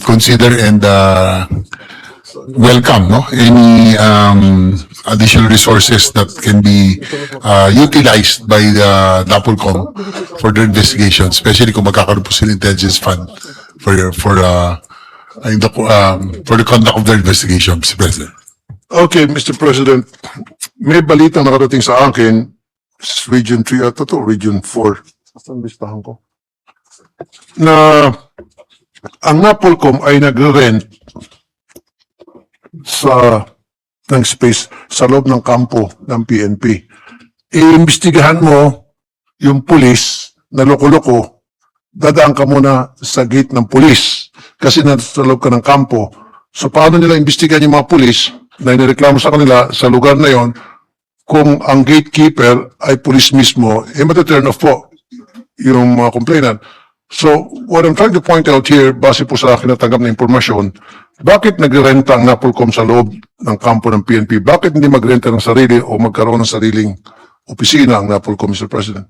consider and welcome any additional resources that can be utilized by the NAPOLCOM for their investigation, especially kung magkakaroon po sila intelligence fund for the conduct of their investigation, Mr. President. Okay, Mr. President, may balita nakarating sa akin, Region 3 at ito, Region 4. Saan listahan ko? Na ang NAPOLCOM ay nagre-rent ng space sa loob ng kampo ng PNP. Iimbestigahan mo yung pulis na loko-loko, dadaan ka muna sa gate ng pulis kasi nasa loob ka ng kampo. So paano nila imbestigahan yung mga pulis na inireklamo sa kanila sa lugar na yon kung ang gatekeeper ay pulis mismo, mataturn off po yung mga complainant. So, what I'm trying to point out here, base po sa akin natanggap na impormasyon, bakit nagrenta ang NAPOLCOM sa loob ng kampo ng PNP? Bakit hindi magrenta ng sarili o magkaroon ng sariling opisina ang NAPOLCOM, Mr. President?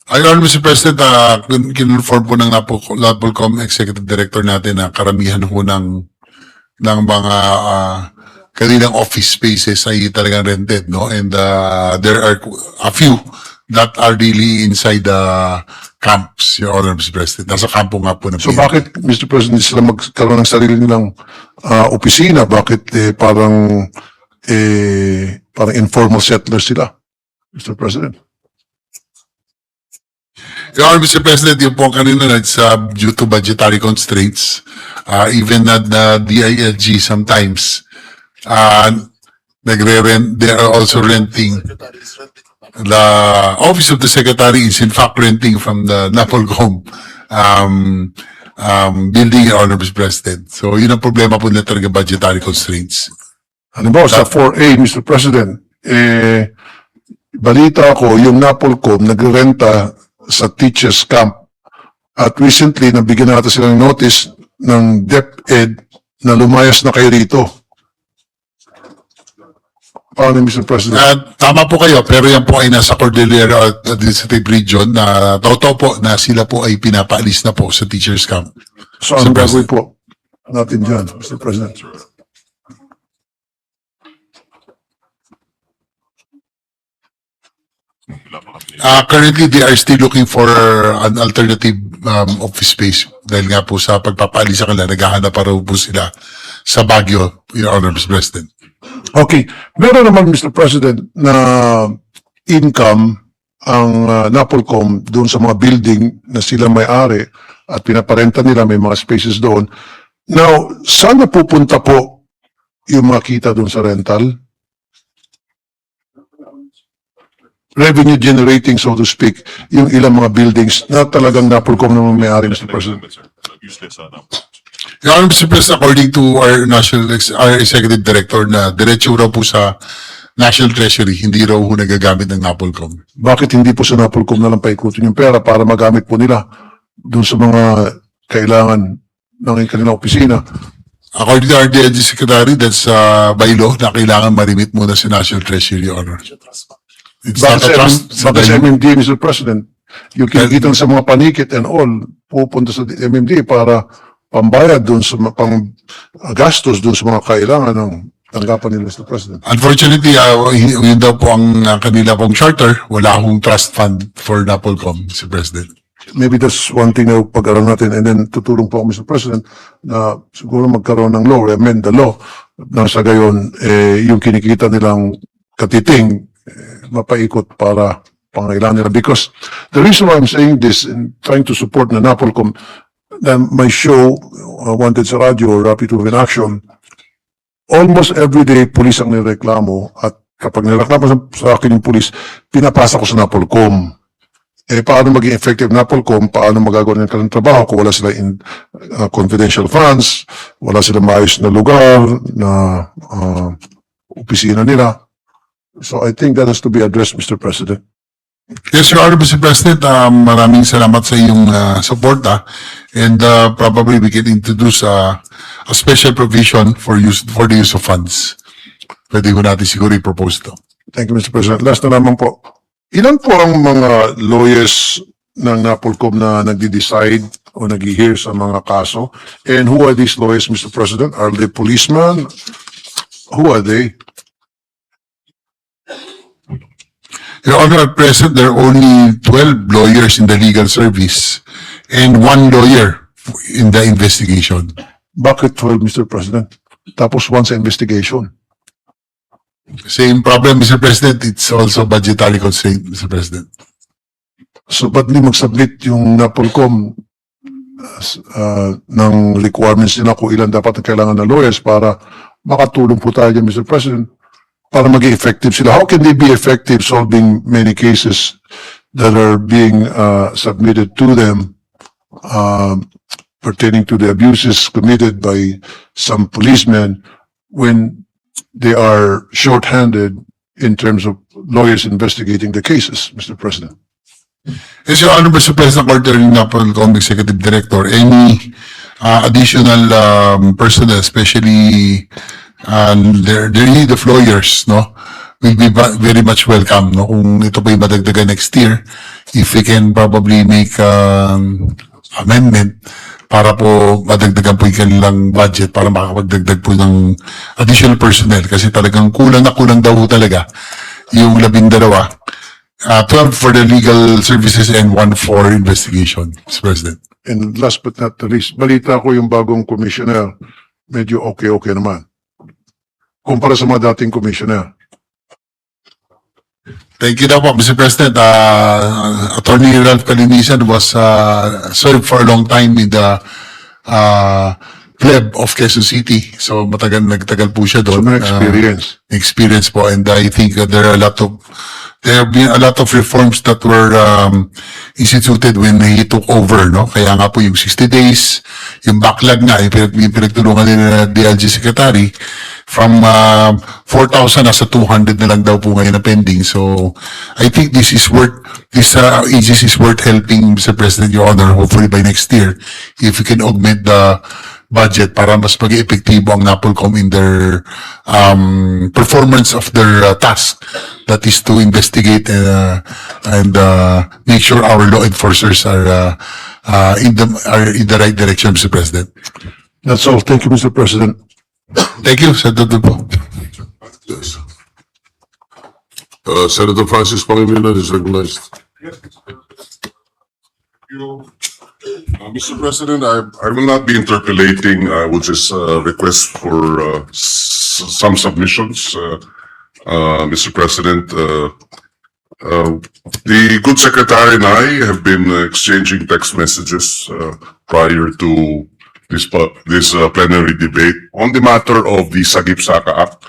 Ayun, Mr. President, kinonform po ng NAPOLCOM Executive Director natin na karamihan po ng mga kanilang office spaces ay talagang rented, no? And there are a few that are really inside the camps, Your Honor, Mr. President. Nasa kampo nga po ng So PNP. bakit, Mr. President, sila magkaroon ng sarili nilang opisina? Bakit parang informal settlers sila, Mr. President? Your Honor, Mr. President, yung po kanina due to budgetary constraints, even at the DILG sometimes, nagre-rent, they are also renting. The Office of the Secretary is in fact renting from the NAPOLCOM building, Your Honor, Mr. President. So, yun ang problema po na talaga budgetary constraints. Halimbawa, sa 4A, Mr. President, balita ko, yung NAPOLCOM nagrenta sa teachers camp at recently nabigyan natin sila ng notice ng DepEd na lumayas na kayo rito. Paano, Mr. President? Tama po kayo, pero yan po ay nasa Cordillera Administrative Region na totoo po na sila po ay pinapaalis na po sa teachers camp. So ano gagawin po natin dyan, Mr. President? Currently, they are still looking for an alternative office space dahil nga po sa pagpapaalis sa kanila, naghahanap pa raw po sila sa Baguio, Your Honor, Mr. President. Okay. Meron naman, Mr. President, na income ang NAPOLCOM doon sa mga building na sila may-ari at pinaparenta nila, may mga spaces doon. Now, saan na pupunta po yung mga kita doon sa rental? Revenue generating, so to speak, yung ilang mga buildings na talagang NAPOLCOM naman may-ari, Mr. President. Your Honor, Mr. President, according to our our Executive Director na diretso raw po sa National Treasury, hindi raw po nagagamit ng NAPOLCOM. Bakit hindi po sa NAPOLCOM na lang paikutin yung pera para magamit po nila doon sa mga kailangan ng kanilang opisina? According to our DLG Secretary, that's by law na kailangan marimit muna sa National Treasury, Your Honor. It's not a trust. Bakit sa MMD, Mr. President? Yung kinikita sa mga panikit and all, pupunta sa MMD para pambayad doon sa gastos doon sa mga kailangan ng tanggapan nila, Mr. President. Unfortunately, yun daw po ang kanila pong charter. Wala akong trust fund for NAPOLCOM, Mr. President. Maybe that's one thing na pag-aral natin and then tutulong po ako, Mr. President, na siguro magkaroon ng law, amend the law, na sa gayon, yung kinikita nilang katiting, mapaikot para pangailangan nila. Because the reason why I'm saying this and trying to support na NAPOLCOM, na my show, Wanted sa Radio, Rapid to Action, almost every day, police ang nireklamo at kapag nireklamo sa akin yung police, pinapasa ko sa NAPOLCOM. Paano maging effective NAPOLCOM? Paano magagawa ng kanilang trabaho kung wala sila in confidential funds, wala sila maayos na lugar, na opisina nila. So I think that has to be addressed, Mr. President. Yes, Your Honor, Mr. President, maraming salamat sa iyong support, and probably we can introduce a special provision for the use of funds. Pwede ko natin siguro i-propose to. Thank you, Mr. President. Last na naman po, Ilan po ang mga lawyers ng NAPOLCOM na nagde-decide o nag-hear sa mga kaso? And who are these lawyers, Mr. President? Are they policemen? Who are they? Your Honor, at present, there are only 12 lawyers in the legal service and 1 lawyer in the investigation. Bakit 12, Mr. President? Tapos once investigation. Same problem, Mr. President. It's also budgetary constraint, Mr. President. So ba't di mag-submit yung NAPOLCOM ng requirements nila kung ilan dapat ang kailangan ng lawyers para makatulong po tayo dyan, Mr. President, para maging effective sila. How can they be effective solving many cases that are being submitted to them pertaining to the abuses committed by some policemen when they are short-handed in terms of lawyers investigating the cases, Mr. President? Yes, Your Honor, Mr. President, ordering NAPOLCOM Executive Director, any additional personnel, especially the need of lawyers, no, will be very much welcome, no, kung ito pa yung madagdagan next year, if we can probably make amendment para po madagdagan po yung kanilang budget para makakapagdagdag po ng additional personnel kasi talagang kulang na kulang daw po talaga yung 12, 12 for the legal services and 1 for investigation, Mr. President. And last but not the least, balita ko yung bagong commissioner, medyo okay naman. Kumpara sa mga dating commissioner. Thank you na po, Mr. President. Attorney Ralph Calinisan was served for a long time in the pleb of Quezon City. So nagtagal po siya So doon. may experience. Experience po, and I think there have been a lot of reforms that were instituted when he took over, no? Kaya nga po yung 60 days, yung backlog na, yung pinagtulungan nila DLG Secretary, from 4,000 nasa 200 na lang daw po ngayon na pending. So I think this agency is worth helping, Mr. President, Your Honor, hopefully by next year, if we can augment the budget para mas maging epektibo ang NAPOLCOM in their performance of their task, that is to investigate and make sure our law enforcers are in the right direction, Mr. President. That's all. Thank you, Mr. President. Thank you, Senator po. Yes. Senator Francis Pangilinan is recognized. Mr. President, I will not be interpolating. I will just request for some submissions. Mr. President, the good secretary and I have been exchanging text messages prior to this plenary debate on the matter of the Sagip Saka Act,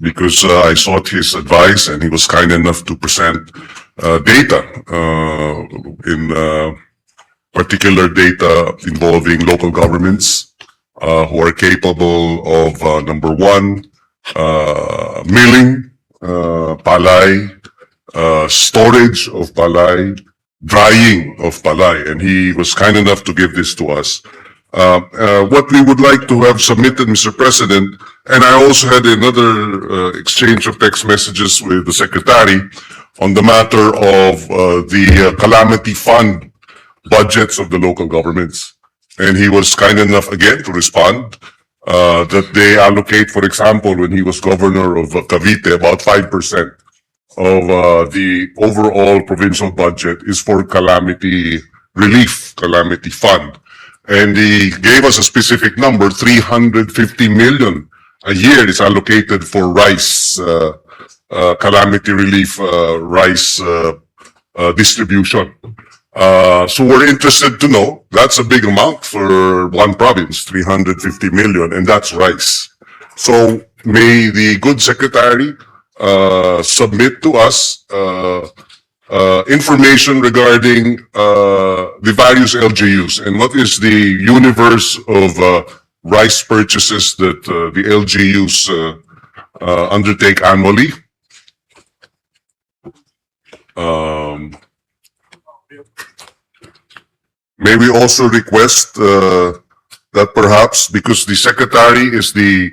because I sought his advice and he was kind enough to present data in particular data involving local governments who are capable of number one, milling palay, storage of palay, drying of palay, and he was kind enough to give this to us. What we would like to have submitted, Mr. President, and I also had another exchange of text messages with the Secretary on the matter of the calamity fund budgets of the local governments. And he was kind enough again to respond that they allocate, for example, when he was governor of Cavite, about 5% of the overall provincial budget is for calamity relief, calamity fund. And he gave us a specific number, 350 million a year is allocated for rice, calamity relief, rice distribution. So we're interested to know, that's a big amount for one province, 350 million, and that's rice. So may the good secretary submit to us information regarding the various LGUs and what is the universe of rice purchases that the LGUs undertake annually. May we also request that perhaps, because the secretary is the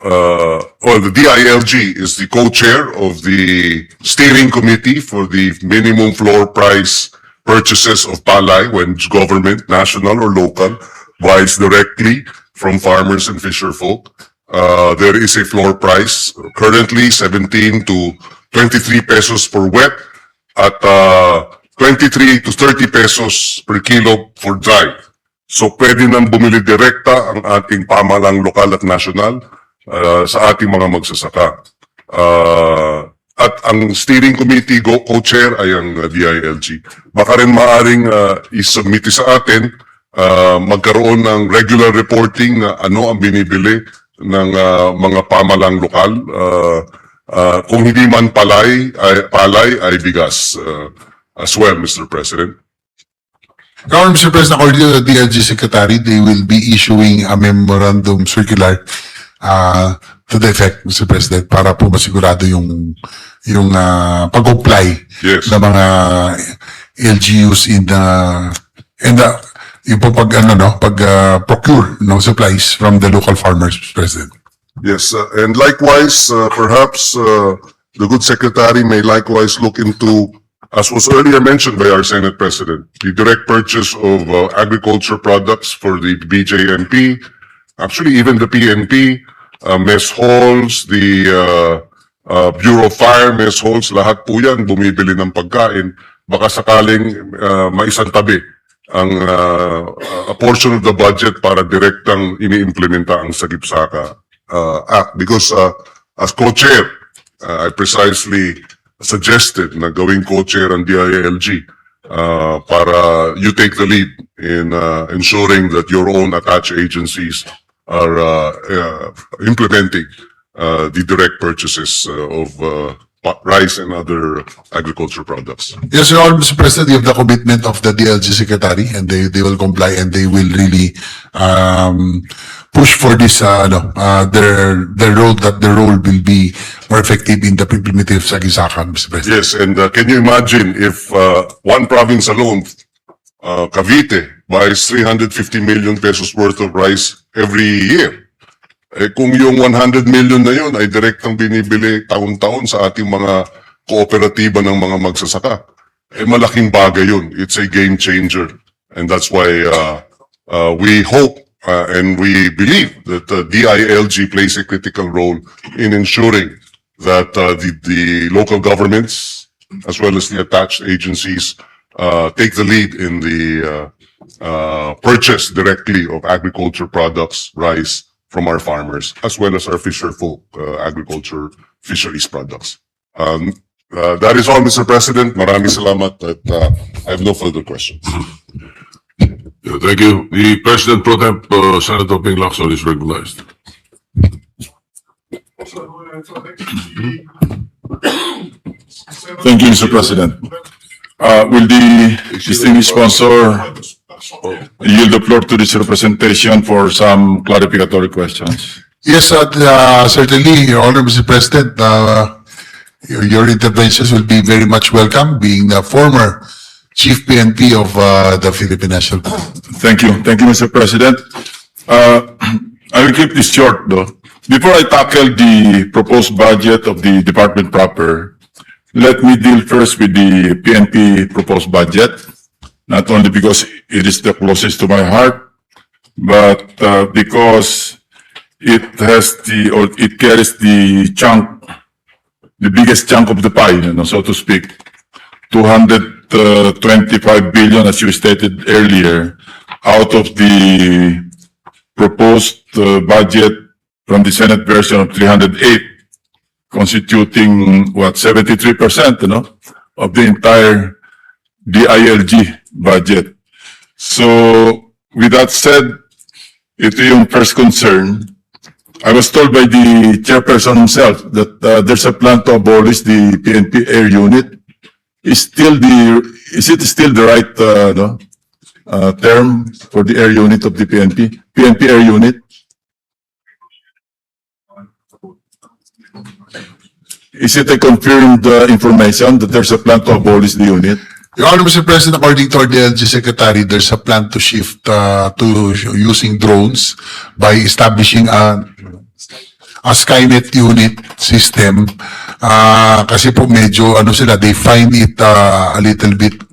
the DILG is the co-chair of the steering committee for the minimum floor price purchases of palay when government, national or local, buys directly from farmers and fisher folk. There is a floor price currently 17 to 23 pesos per wet at 23 to 30 pesos per kilo for dry. So pwede nang bumili direkta ang ating pamahalang lokal at national sa ating mga magsasaka. At ang steering committee co-chair ay ang DILG. Baka rin maaring isubmit sa atin, magkaroon ng regular reporting na ano ang binibili ng mga pamahalang lokal. Kung hindi man palay ay bigas as well, Mr. President. Mr. President, according to the DLG Secretary, they will be issuing a memorandum circular to the effect, Mr. President, para po masigurado yung pag-comply Yes. ng mga LGUs yung po procure ng supplies from the local farmers, Mr. President. Yes, and likewise, perhaps the good secretary may likewise look into, as was earlier mentioned by our Senate President, the direct purchase of agriculture products for the BJMP, actually even the PNP, mess halls, the Bureau of Fire, mess halls, lahat po yan bumibili ng pagkain. Baka sakaling maisantabi ang a portion of the budget para direktang iniimplementa ang Sagip Saka Act. Because as co-chair, I precisely suggested na gawing co-chair ang DILG para you take the lead in ensuring that your own attached agencies are implementing the direct purchases of rice and other agriculture products. Yes, Your Honor, Mr. President, you have the commitment of the DLG Secretary, and they will comply, and they will really push for this, their role will be more effective in the implementation of Sagisakan, Mr. President. Yes, and can you imagine if one province alone, Cavite, buys 350 million pesos worth of rice every year? Eh, kung yung 100 million na yun ay direktang binibili taon-taon sa ating mga kooperatiba ng mga magsasaka, eh malaking bagay yun. It's a game changer. And that's why we hope and we believe that DILG plays a critical role in ensuring that the local governments as well as the attached agencies take the lead in the purchase directly of agriculture products, rice, from our farmers, as well as our fisher folk agriculture fisheries products. That is all, Mr. President. Maraming salamat at I have no further questions. Thank you. The President Pro Temp, Senator Ping Lacson is recognized. Thank you, Mr. President. Will the distinguished sponsor yield the floor to this representation for some clarificatory questions? Yes, certainly, Your Honor, Mr. President, your interventions will be very much welcome, being the former Chief PNP of the Philippine National Police. Thank you. Thank you, Mr. President. I will keep this short, though. Before I tackle the proposed budget of the department proper, let me deal first with the PNP proposed budget, not only because it is the closest to my heart, but because it has it carries the biggest chunk of the pie, so to speak. 225 billion, as you stated earlier, out of the proposed budget from the Senate version of 308, constituting, 73%, of the entire DILG budget. So, with that said, ito yung first concern. I was told by the chairperson himself that there's a plan to abolish the PNP air unit. Is it still the right term for the air unit of the PNP? PNP air unit? Is it a confirmed information that there's a plan to abolish the unit? Your Honor, Mr. President, according to our DLG Secretary, there's a plan to shift to using drones by establishing a Skynet unit system, kasi po medyo, ano sila, they find it a little bit